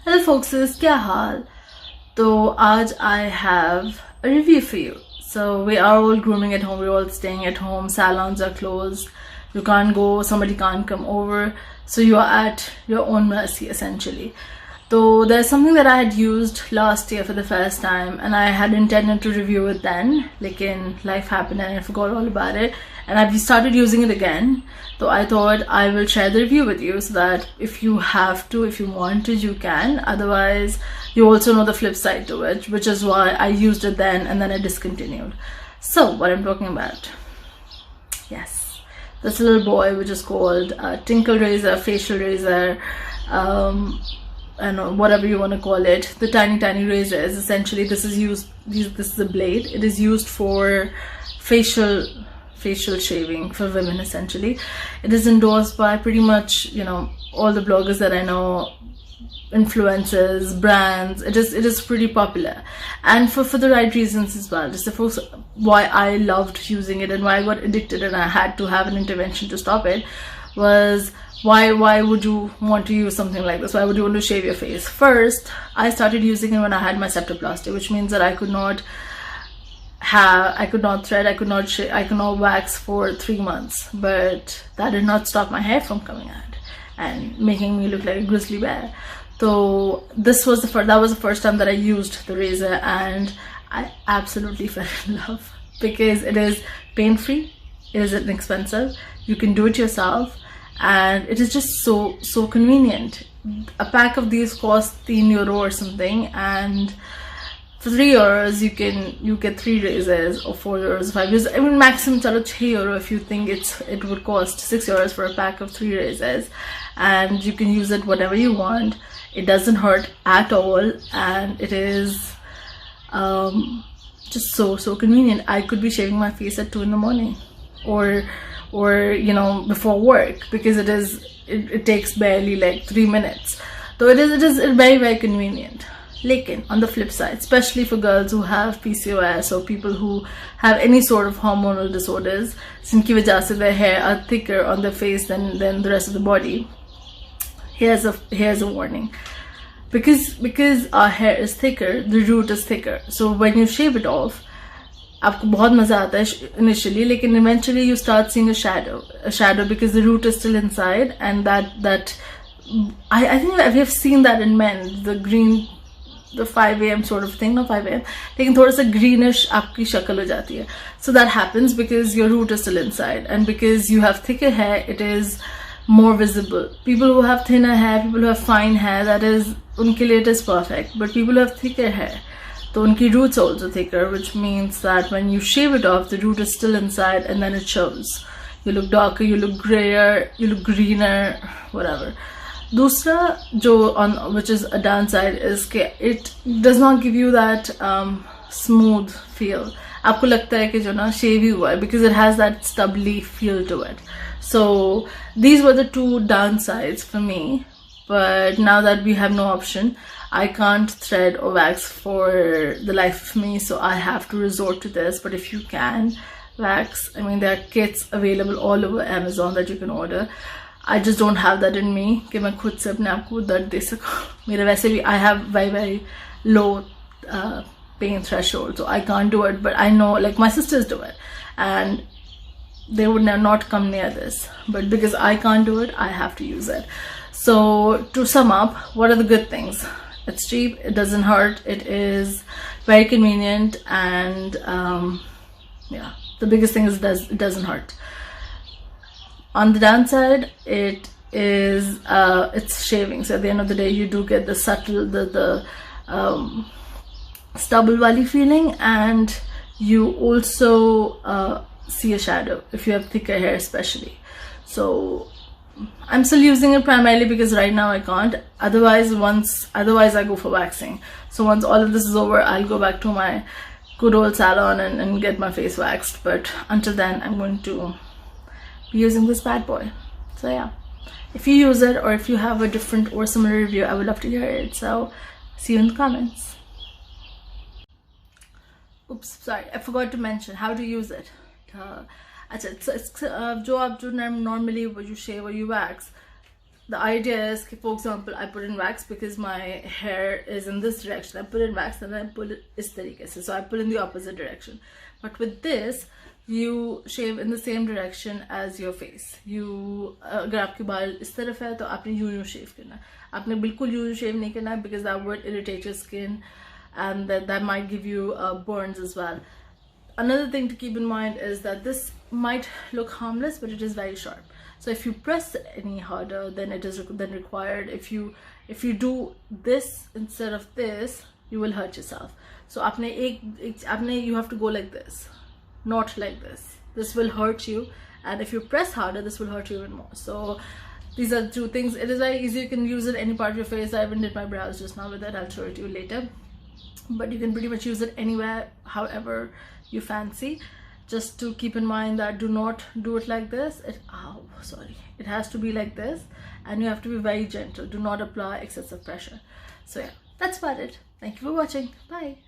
Hello folks, क्या हाल? तो आज I have a review for you. So we are all grooming at home, we're all staying at home, salons are closed, you can't go, somebody can't come over, so you are at your own mercy essentially. So there's something that I had used last year for the first time and I had intended to review it then, lekin life happened and I forgot all about it and I've started using it again. So I thought I will share the review with you so that if you have to, if you want to, you can. Otherwise, you also know the flip side to it, which is why I used it then and then I discontinued. So what I'm talking about, yes, this little boy which is called tinkle razor, facial razor, I don't know, whatever you want to call it, the tiny razors. Essentially this is used, this is a blade, it is used for facial shaving for women essentially. It is endorsed by pretty much, you know, all the bloggers that I know, influencers, brands. It is pretty popular and for the right reasons as well. Just the first why I loved using it and why I got addicted and I had to have an intervention to stop it was why would you want to use something like this? Why would you want to shave your face? First, I started using it when I had my septoplasty, which means that I could not thread, I could not wax for 3 months, but that did not stop my hair from coming out and making me look like a grizzly bear. So that was the first time that I used the razor and I absolutely fell in love because it is pain-free, it is inexpensive, you can do it yourself and it is just so convenient. A pack of these costs €3 or something and for €3 you get 3 razors or €4, 5 razors. I mean maximum €6 if you think it would cost €6 for a pack of 3 razors and you can use it whatever you want. It doesn't hurt at all and it is just so convenient. I could be shaving my face at 2 in the morning or you know, before work because it takes barely like 3 minutes. So it is very convenient. Lekin on the flip side, especially for girls who have PCOS or people who have any sort of hormonal disorders, jinki wajah se their hair are thicker on their face than the rest of the body, here's a warning. Because our hair is thicker, the root is thicker, so when you shave it off, आपको बहुत मजा आता है initially, लेकिन eventually you start seeing a shadow because the root is still inside and that I think we have seen that in men, the 5 AM sort of thing, not 5 AM, लेकिन थोड़ा सा greenish आपकी शक्ल हो जाती है. So that happens because your root is still inside and because you have thicker hair, it is more visible. People who have thinner hair, people who have fine hair, that is, उनके लिए it is perfect, but people who have thicker hair, so unki roots are also thicker, which means that when you shave it off, the root is still inside and then it shows. You look darker, you look grayer, you look greener, whatever. Dusra, which is a downside, is that it does not give you that smooth feel. आपको लगता है कि जो ना shave ही हुआ है because it has that stubbly feel to it. So these were the 2 downsides for me. But now that we have no option, I can't thread or wax for the life of me, so I have to resort to this. But if you can wax, I mean, there are kits available all over Amazon that you can order. I just don't have that in me कि मैं खुद से अपने आप को दर्द दे सकूं. मेरे वैसे भी I have very low pain threshold, so I can't do it. But I know like my sisters do it and they would not come near this. But because I can't do it, I have to use it. So to sum up, what are the good things? It's cheap, it doesn't hurt, it is very convenient, and yeah, the biggest thing is it doesn't hurt. On the downside, it is it's shaving. So at the end of the day, you do get the subtle the stubble valley feeling, and you also see a shadow if you have thicker hair especially. So I'm still using it primarily because right now I can't. Otherwise I go for waxing. So once all of this is over, I'll go back to my good old salon and get my face waxed. But until then, I'm going to be using this bad boy. So yeah, if you use it or if you have a different or similar review, I would love to hear it. So see you in the comments. Oops, sorry, I forgot to mention how to use it. अच्छा, जो आप जो normally you shave or you wax, the idea is, for example, I put in wax because my hair is in this direction. I put in wax and then I pull it is tarike se. So I pull in the opposite direction. But with this, you shave in the same direction as your face. You अगर आपके बाल इस तरफ है तो आपने यूं शेव करना है. आपने बिल्कुल यूं शेव नहीं करना है because that would irritate your skin and that might give you burns as well. Another thing to keep in mind is that this might look harmless, but it is very sharp. So if you press any harder than it is then required, if you do this instead of this, you will hurt yourself. So you have to go like this, not like this. This will hurt you, and if you press harder, this will hurt you even more. So these are two things. It is very easy. You can use it any part of your face. I even did my brows just now with it. I'll show it to you later. But you can pretty much use it anywhere, however you fancy. Just to keep in mind that do not do it like this. It has to be like this, and you have to be very gentle. Do not apply excessive pressure. So yeah, that's about it. Thank you for watching. Bye.